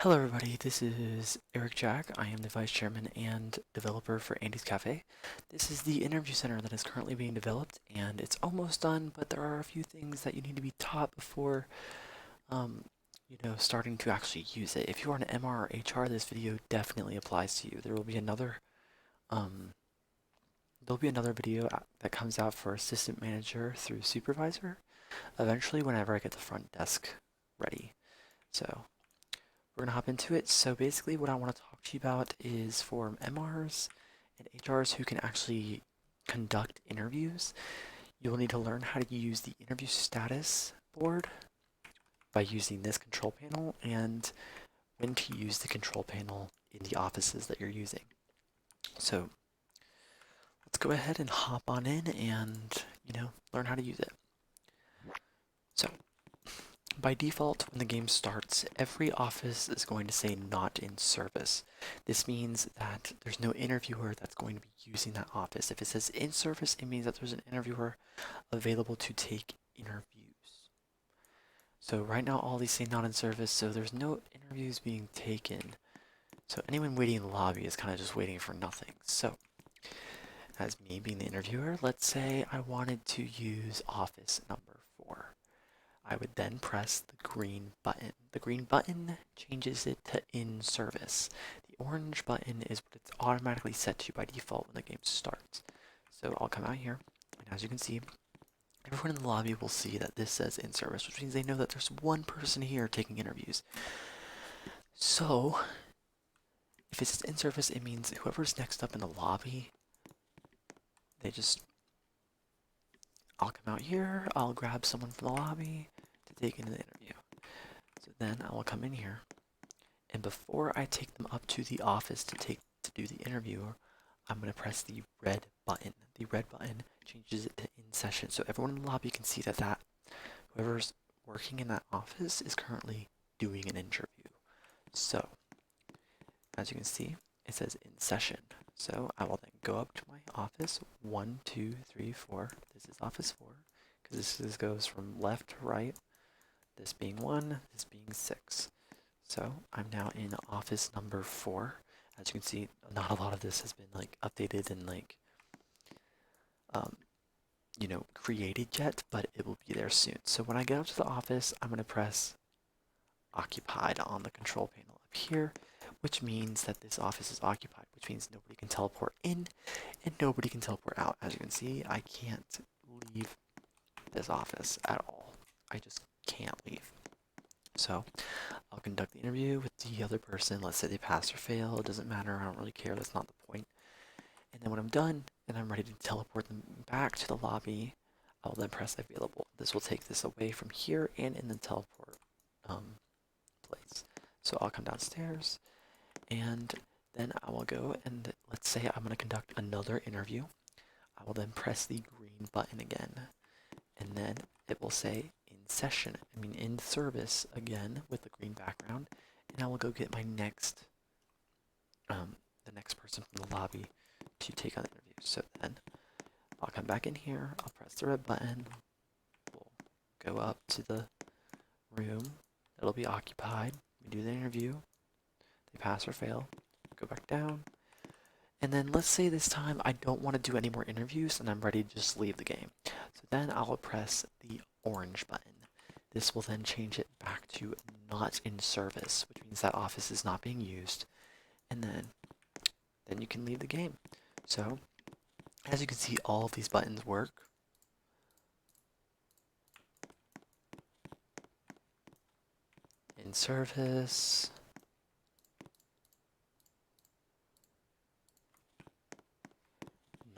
Hello everybody, this is Eric Jack. I am the Vice Chairman and developer for Andy's Cafe. This is the interview center that is currently being developed and it's almost done, but there are a few things that you need to be taught before um, starting to actually use it. If you are an MR or HR, this video definitely applies to you. Um, there'll be another video that comes out for assistant manager through supervisor eventually whenever I get the front desk ready. So we're gonna hop into it. So basically what I want to talk to you about is for MRs and HRs who can actually conduct interviews, you will need to learn how to use the interview status board by using this control panel and when to use the control panel in the offices that you're using. So let's go ahead and hop on in and, learn how to use it. So by default, when the game starts, every office is going to say not in service. This means that there's no interviewer that's going to be using that office. If it says in service, it means that there's an interviewer available to take interviews. So right now, all these say not in service, so there's no interviews being taken. So anyone waiting in the lobby is kind of just waiting for nothing. So as me being the interviewer, let's say I wanted to use office number 4. I would then press the green button. The green button changes it to in service. The orange button is what it's automatically set to by default when the game starts. So I'll come out here, and as you can see, everyone in the lobby will see that this says in service, which means they know that there's one person here taking interviews. So if it's in service, it means whoever's next up in the lobby, I'll come out here, I'll grab someone from the lobby to take into the interview. So then I will come in here, and before I take them up to the office to do the interview, I'm going to press the red button. The red button changes it to in session, so everyone in the lobby can see that whoever's working in that office is currently doing an interview. So as you can see, it says in session. So I will then go up to my office, 1, 2, 3, 4. This is office 4, because this goes from left to right. This being 1, this being 6. So I'm now in office number 4. As you can see, not a lot of this has been updated and created yet, but it will be there soon. So when I get up to the office, I'm going to press occupied on the control panel up here, which means that this office is occupied, which means nobody can teleport in and nobody can teleport out. As you can see, I can't leave this office at all. I just can't leave. So I'll conduct the interview with the other person. Let's say they pass or fail. It doesn't matter. I don't really care. That's not the point. And then when I'm done and I'm ready to teleport them back to the lobby, I'll then press available. This will take this away from here and in the teleport place. So I'll come downstairs and then I will go and let's say I'm going to conduct another interview. I will then press the green button again and then it will say in service again with the green background, and I will go get my the next person from the lobby to take on the interview. So then I'll come back in here, I'll press the red button, we'll go up to the room that'll be occupied, we do the interview, they pass or fail, go back down, and then let's say this time I don't want to do any more interviews and I'm ready to just leave the game. So then I'll press the orange button. This will then change it back to not in service, which means that office is not being used. And then you can leave the game. So as you can see, all of these buttons work. In service.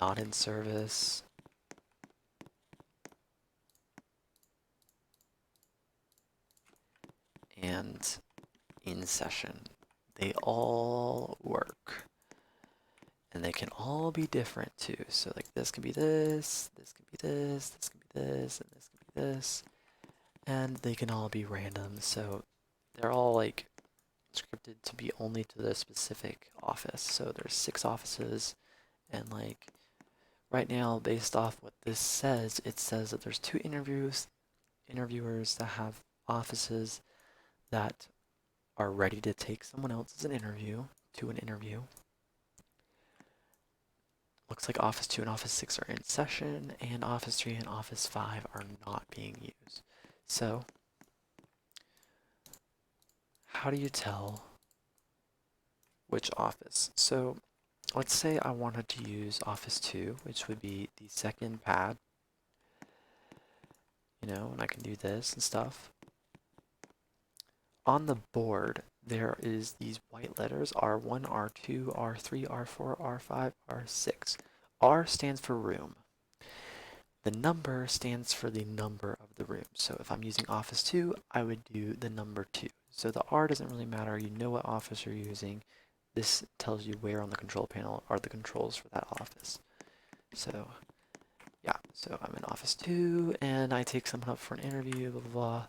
Not in service. And in session. They all work. And they can all be different too. So this can be this can be this can be this, and this can be this. And they can all be random. So they're all scripted to be only to the specific office. So there's 6 offices, and right now, based off what this says, it says that there's 2 interviewers that have offices that are ready to take someone else as an interview to an interview. Looks like Office 2 and Office 6 are in session, and Office 3 and Office 5 are not being used. So, how do you tell which office? So, let's say I wanted to use Office 2, which would be the second pad, and I can do this and stuff. On the board, there is these white letters, R1, R2, R3, R4, R5, R6. R stands for room. The number stands for the number of the room. So if I'm using Office 2, I would do the number 2. So the R doesn't really matter. You know what office you're using. This tells you where on the control panel are the controls for that office. So yeah, so I'm in Office 2 and I take someone up for an interview, blah, blah, blah.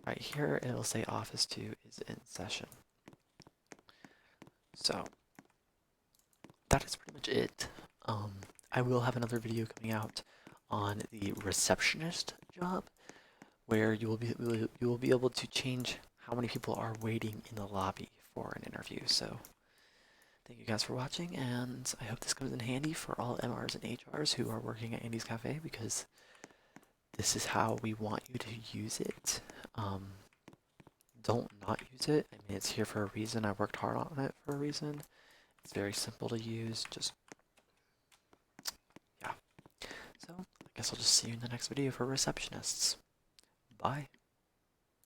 Right here, it'll say Office 2 is in session. So that is pretty much it. I will have another video coming out on the receptionist job, where you will be able to change how many people are waiting in the lobby for an interview. So thank you guys for watching, and I hope this comes in handy for all MRs and HRs who are working at Andy's Cafe, because this is how we want you to use it. Don't not use it. I mean, it's here for a reason. I worked hard on it for a reason. It's very simple to use. Just, yeah. So, I guess I'll just see you in the next video for receptionists. Bye.